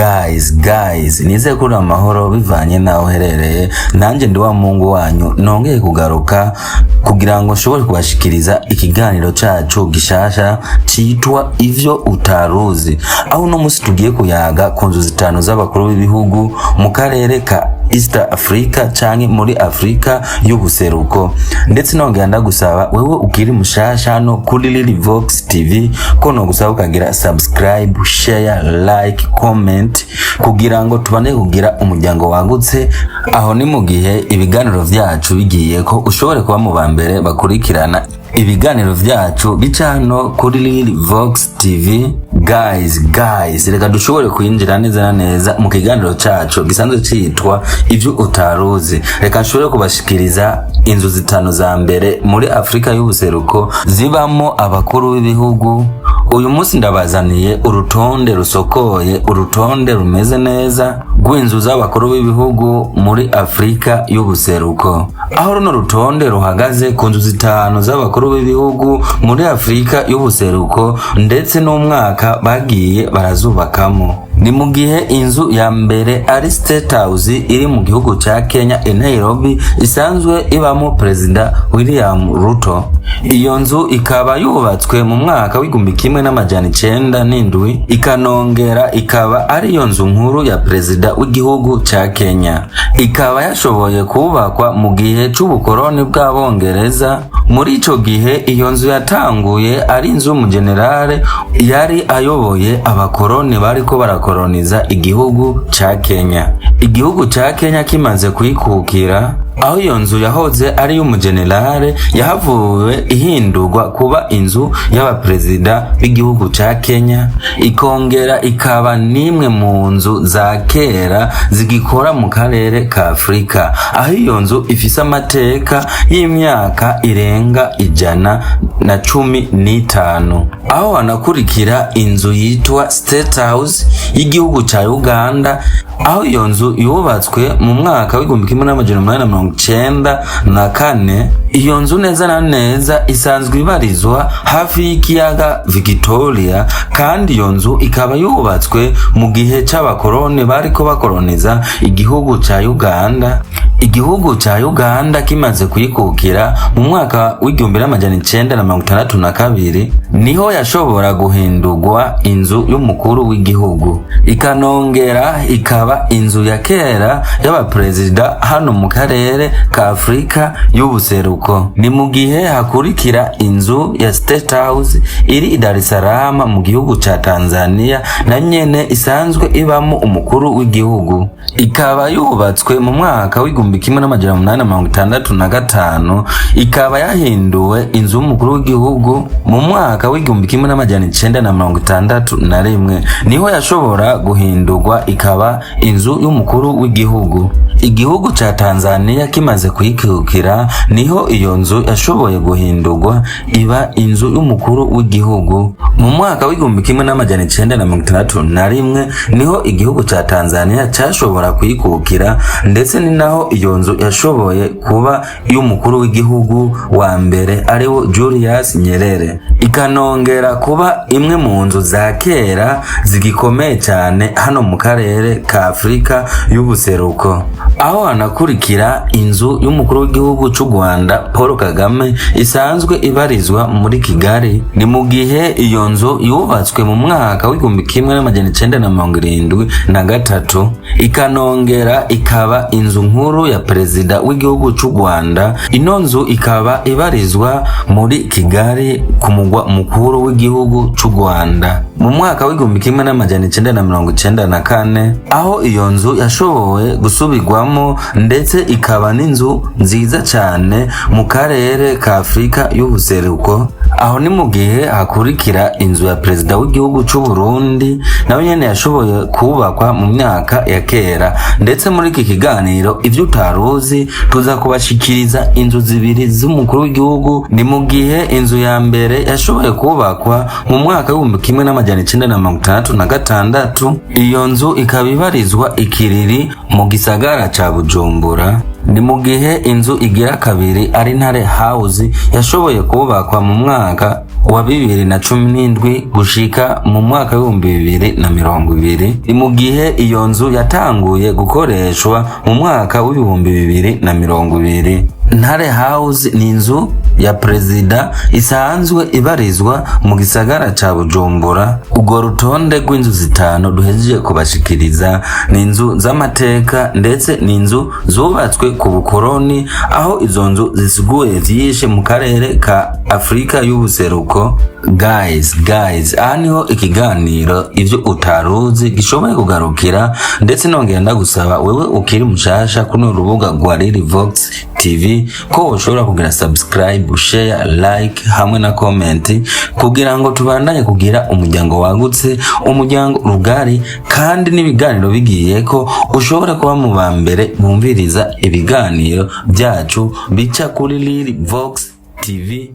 Guys, nize kuri amahoro bivanye naho uherereye. Nanjye ndi wa Mungu wanyu nongeye kugaruka kugira ngo nshobore kubashikiriza ikiganiro cyacu gishasha citwa ivyo utaruzi, aho no musi tugiye kuyaga ku nzu zitanu z'abakuru b'ibihugu mu karere ka East Africa canke muri Afrika y'ubuseruko. Ndetse nongera ndagusaba wewe ukiri mushasha hano kuri Lilivox TV ko no gusaba ukagira subscribe, share, like, comment kugira ngo tubane kugira umuryango wagutse. Aho ni mu gihe ibiganiro vyacu bigiye ko ushobore kuba mu bambere bakurikirana ibiganiro vyacu bica hano kuri Lilivox TV. Guys, reka dushobore kwinjira neza na neza mu kiganiro cyacu gisanzwe citwa ivyo utaruzi. Reka nshobore kubashikiriza inzu zitanu za mbere muri Afrika y'ubuseruko zibamo abakuru b'ibihugu. Uyu munsi ndabazaniye urutonde rusokoye, urutonde rumeze neza rw'inzu z'abakuru b'ibihugu muri Afrika y'ubuseruko, aho runo rutonde ruhagaze ku nzu zitanu z'abakuru b'ibihugu muri Afrika y'ubuseruko ndetse n'umwaka bagiye barazubakamo. Ni mu gihe inzu ya mbere ari State House iri mu gihugu ca Kenya Nairobi, isanzwe ibamo Perezida William Ruto. Iyo nzu ikaba yubatswe mu mwaka w'1907 ikanongera ikaba ari iyo nzu nkuru ya Perezida w'igihugu ca Kenya. Ikaba yashoboye kubakwa mu gihe c'ubukoroni bw'Abongereza. Muri ico gihe iyo nzu yatanguye ari inzu y'umugenerale yari ayoboye abakoroni bariko barakoroniza igihugu ca Kenya. Igihugu ca Kenya kimaze kwikukira, aho iyo nzu yahoze ari y'umugenerale yahavuwe ihindurwa kuba inzu y'abaperezida b'igihugu ca Kenya, ikongera ikaba nimwe mu nzu za kera zigikora mu karere ka Afrika, aho iyo nzu ifise amateka y'imyaka irenga 115. Aho hanakurikira inzu yitwa State House y'igihugu ca Uganda, aho iyo nzu yubatswe mu mwaka w'1894. Iyo nzu neza na neza isanzwe ibarizwa hafi y'ikiyaga Victoria, kandi iyo nzu ikaba yubatswe mu gihe c'abakoroni bariko bakoroniza igihugu ca Uganda. Igihugu ca Uganda kimaze kwikukira mu mwaka w'1962 niho yashobora guhindurwa inzu y'umukuru w'igihugu, ikanongera ikaba inzu ya kera y'abaperezida hano mu karere ka Afrika y'ubuseruko. Ni mu gihe hakurikira inzu ya State House iri i Dar es Salaam mu gihugu ca Tanzania, na nyene isanzwe ibamo umukuru w'igihugu. Ikaba yubatswe mu mwaka w'1865, ikaba yahinduwe inzu y'umukuru w'igihugu mu mwaka w'1961. Niho yashobora guhindurwa ikaba inzu y'umukuru w'igihugu. Igihugu ca Tanzania kimaze kwikukira niho iyo nzu yashoboye guhindurwa iba inzu y'umukuru w'igihugu. Mu mwaka w'1961 niho igihugu ca Tanzania cyashobora kwikukira, ndetse ni naho iyo nzu yashoboye kuba y'umukuru w'igihugu wa mbere ariwo Julius Nyerere, ikanongera kuba imwe mu nzu za kera zigikomeye cyane hano mu karere ka Afrika y'ubuseruko. Aho hanakurikira inzu y'umukuru w'igihugu c'u Rwanda Paul Kagame, isanzwe ibarizwa muri Kigali. Ni mu gihe iyo nzu yubatswe mu mwaka w'1973, ikanongera ikaba inzu nkuru ya Perezida w'igihugu c'u Rwanda. Ino nzu ikaba ibarizwa muri Kigali ku mugwa mukuru w'igihugu c'u Rwanda mu mwaka w'1994, aho iyo nzu yashoboye gusubirwamo ndetse ikaba n'inzu nziza cyane mu karere ka Afrika y'ubuseruko. Aho ni mu gihe hakurikira inzu ya Perezida w'igihugu c'u Burundi, nawe nyene yashoboye kubakwa mu myaka ya kera. Ndetse muri iki kiganiro ivyo utaruzi tuza kubashikiriza inzu zibiri z'umukuru w'igihugu. Ni mu gihe inzu ya mbere yashoboye kubakwa mu mwaka w'1966, iyo nzu ikaba ibarizwa ikiriri mu gisagara ca Bujumbura. ni mu gihe inzu igira kabiri ari Ntare House yashoboye kubakwa mu mwaka wa 2017 gushika mu mwaka wa 2020. Ni mu gihe iyo nzu yatanguye gukoreshwa mu mwaka wa 2020. Ntare House ni inzu ya Perezida isanzwe ibarizwa mu gisagara ca Bujumbura. Urwo rutonde rw'inzu zitanu duhejeje kubashikiriza ni inzu z'amateka ndetse ni inzu zubatswe ku bukoroni, aho izo nzu zisiguye vyishe mu karere ka Afrika y'ubuseruko. Guys, aha niho ikiganiro ivyo utaruzi gishoboye kugarukira, ndetse nongera ndagusaba wewe ukiri mushasha kuno rubuga rwa Lilivox TV ko ushobora kugira subscribe, share, like hamwe na comment kugira ngo tubandanye kugira umuryango wagutse, umuryango rugari, kandi n'ibiganiro bigiye ko ushobora kuba mu bambere bumviriza ibiganiro byacu bica kuri Lilivox TV.